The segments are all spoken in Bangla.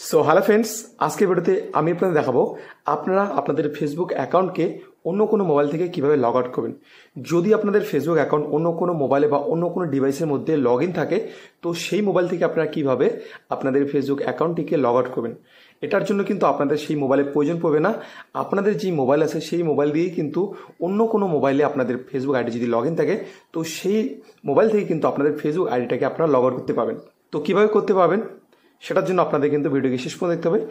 সো হ্যালো ফ্রেন্ডস, আজকের ভিডিওতে আমি আপনাদের দেখাবো আপনারা আপনাদের ফেসবুক অ্যাকাউন্টকে অন্য কোনো মোবাইল থেকে কিভাবে লগ আউট করবেন। যদি আপনাদের ফেসবুক অ্যাকাউন্ট অন্য কোনো মোবাইলে বা অন্য কোনো ডিভাইসের মধ্যে লগ ইন থাকে, তো সেই মোবাইল থেকে আপনারা কিভাবে আপনাদের ফেসবুক অ্যাকাউন্টটিকে লগ আউট করবেন। এটার জন্য কিন্তু আপনাদের সেই মোবাইলের প্রয়োজন পড়বে না। আপনাদের যেই মোবাইল আছে সেই মোবাইল দিয়েই কিন্তু অন্য কোনো মোবাইলে আপনাদের ফেসবুক আইডি যদি লগ ইন থাকে, তো সেই মোবাইল থেকে কিন্তু আপনাদের ফেসবুক আইডিটাকে আপনারা লগ আউট করতে পারবেন। তো কীভাবে করতে পারবেন সেটার জন্য আপনাদের কিন্তু ভিডিওকে শেষ পর্যন্ত দেখতে হবে।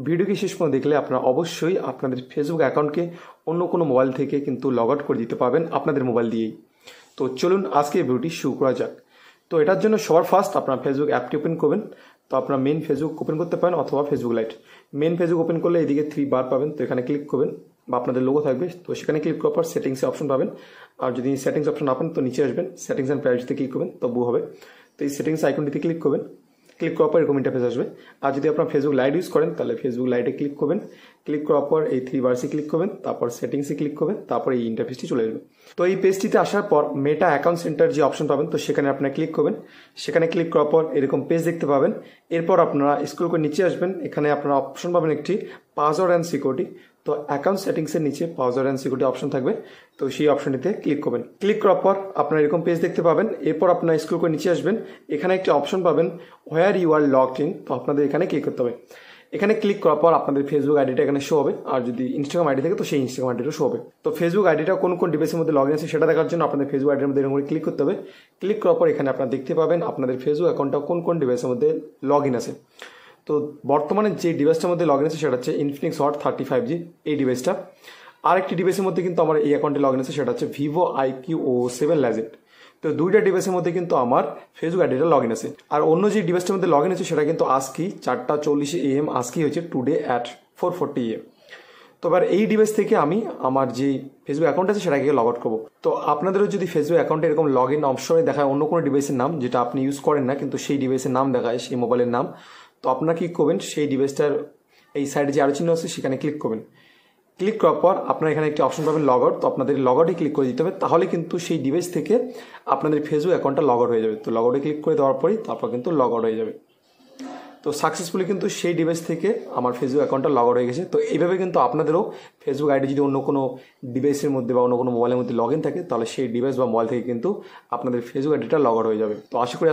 ভিডিওকে শেষ পর্যন্ত দেখলে আপনারা অবশ্যই আপনাদের ফেসবুক অ্যাকাউন্টকে অন্য কোনো মোবাইল থেকে কিন্তু লগ আউট করে দিতে পারবেন আপনাদের মোবাইল দিয়েই। তো চলুন আজকে ভিডিওটি শুরু করা যাক। তো এটার জন্য সবার ফার্স্ট আপনারা ফেসবুক অ্যাপটি ওপেন করবেন। তো আপনারা মেন ফেসবুক ওপেন করতে পারেন অথবা Facebook lite. Main Facebook open করলে এদিকে 3 বার পাবেন, তো এখানে ক্লিক করবেন বা আপনাদের লোগো থাকবে, তো সেখানে ক্লিক করার পর সেটিংসে অপশন পাবেন। আর যদি সেটিংস অপশন না পান তো নিচে আসবেন, সেটিংস অ্যান্ড প্রাইভেসিতে ক্লিক করবেন, তবু হবে। তো এই সেটিংস আইকনটিতে ক্লিক করবেন, ক্লিক করার পর এরকম ইন্টারফেস আসবে। আর যদি আপনারা ফেসবুক লাইট ইউজ করেন তাহলে ফেসবুক লাইটে ক্লিক করবেন, ক্লিক করার পর এই 3 বারসে ক্লিক করবেন, তারপর সেটিংসে ক্লিক করবেন, তারপর এই ইন্টারফেসটি চলে আসবে। তো এই পেজটিতে আসার পর মেটা অ্যাকাউন্ট সেন্টার যে অপশন পাবেন, তো সেখানে আপনারা ক্লিক করবেন। সেখানে ক্লিক করার পর এরকম পেজ দেখতে পাবেন। এরপর আপনারা স্ক্রল করে নিচে আসবেন, এখানে আপনারা অপশন পাবেন একটি পাসওয়ার্ড অ্যান্ড সিকিউরিটি। তো অ্যাকাউন্ট সেটিংসের নিচে পাসওয়ার্ড অ্যান্ড সিকিউরিটি অপশন থাকবে, তো সেই অপশনটিতে ক্লিক করবেন। ক্লিক করার পর আপনারা এরকম পেজ দেখতে পাবেন। এরপর আপনারা স্ক্রল করে নিচে আসবেন, এখানে একটি অপশন পাবেন where you are logged in, তো আপনাদের এখানে ক্লিক করতে হবে। এখানে ক্লিক করার পর আপনাদের ফেসবুক আইডিটা এখানে শো হবে, আর যদি ইনস্টাগ্রাম আইডি থাকে তো সেই ইনস্টাগ্রাম আইডিটা শো হবে। তো ফেসবুক আইডিটা কোন কোন ডিভাইসের মধ্যে লগ ইন আছে সেটা দেখার জন্য আপনাদের ফেসবুক আইডির মধ্যে এরকম করে ক্লিক করতে হবে। ক্লিক করার পর এখানে আপনারা দেখতে পাবেন আপনাদের ফেসবুক অ্যাকাউন্টটা কোন কোন ডিভাইসের মধ্যে লগ ইন আছে। তো বর্তমানে যে ডিভাইসটার মধ্যে লগ ইন আছে সেটা হচ্ছে ইনফিনিক্স হট 35G এই ডিভাইসটা। আরেকটি ডিভাইসের মধ্যে কিন্তু আমার এই অ্যাকাউন্টে লগ ইন আছে, সেটা হচ্ছে ভিভো IQ07 লেজেন্ড। তো দুইটা ডিভাইসের মধ্যে কিন্তু আমার ফেসবুক আইডিটা লগ ইন আছে। আর অন্য যে ডিভাইসটার মধ্যে লগ ইন আছে সেটা কিন্তু আজকেই 4:40 AM আজকেই হয়েছে, টুডে অ্যাট 4:40 AM। তো এবার এই ডিভাইস থেকে আমি আমার যে ফেসবুক অ্যাকাউন্ট আছে সেটাকে লগ আউট করবো। তো আপনাদেরও যদি ফেসবুক অ্যাকাউন্টে এরকম লগ ইন অপশনে দেখায় অন্য কোনো ডিভাইসের নাম যেটা আপনি ইউজ করেন না, কিন্তু সেই ডিভাইসের নাম দেখায়, সেই মোবাইলের নাম, তো আপনারা কি করবেন, সেই ডিভাইসটার এই সাইডে যে আরো চিহ্ন আছে সেখানে ক্লিক করবেন। ক্লিক করার পর আপনারা এখানে একটি অপশন পাবেন লগ আউট, তো আপনাদের লগ আউটে ক্লিক করে দিতে হবে, তাহলে কিন্তু সেই ডিভাইস থেকে আপনাদের ফেসবুক অ্যাকাউন্টটা লগ আউট হয়ে যাবে। তো লগ আউটে ক্লিক করে দেওয়ার পরেই তারপর কিন্তু লগ আউট হয়ে যাবে। তো সাকসেসফুলি কিন্তু সেই ডিভাইস থেকে আমার ফেসবুক অ্যাকাউন্টটা লগ আউট হয়ে গেছে। তো এইভাবে কিন্তু আপনাদেরও ফেসবুক আইডি যদি অন্য কোনো ডিভাইসের মধ্যে বা অন্য কোনো মোবাইলের মধ্যে লগ ইন থাকে, তাহলে সেই ডিভাইস বা মোবাইল থেকে কিন্তু আপনাদের ফেসবুক আইডিটা লগ আউট হয়ে যাবে। তো আশা করি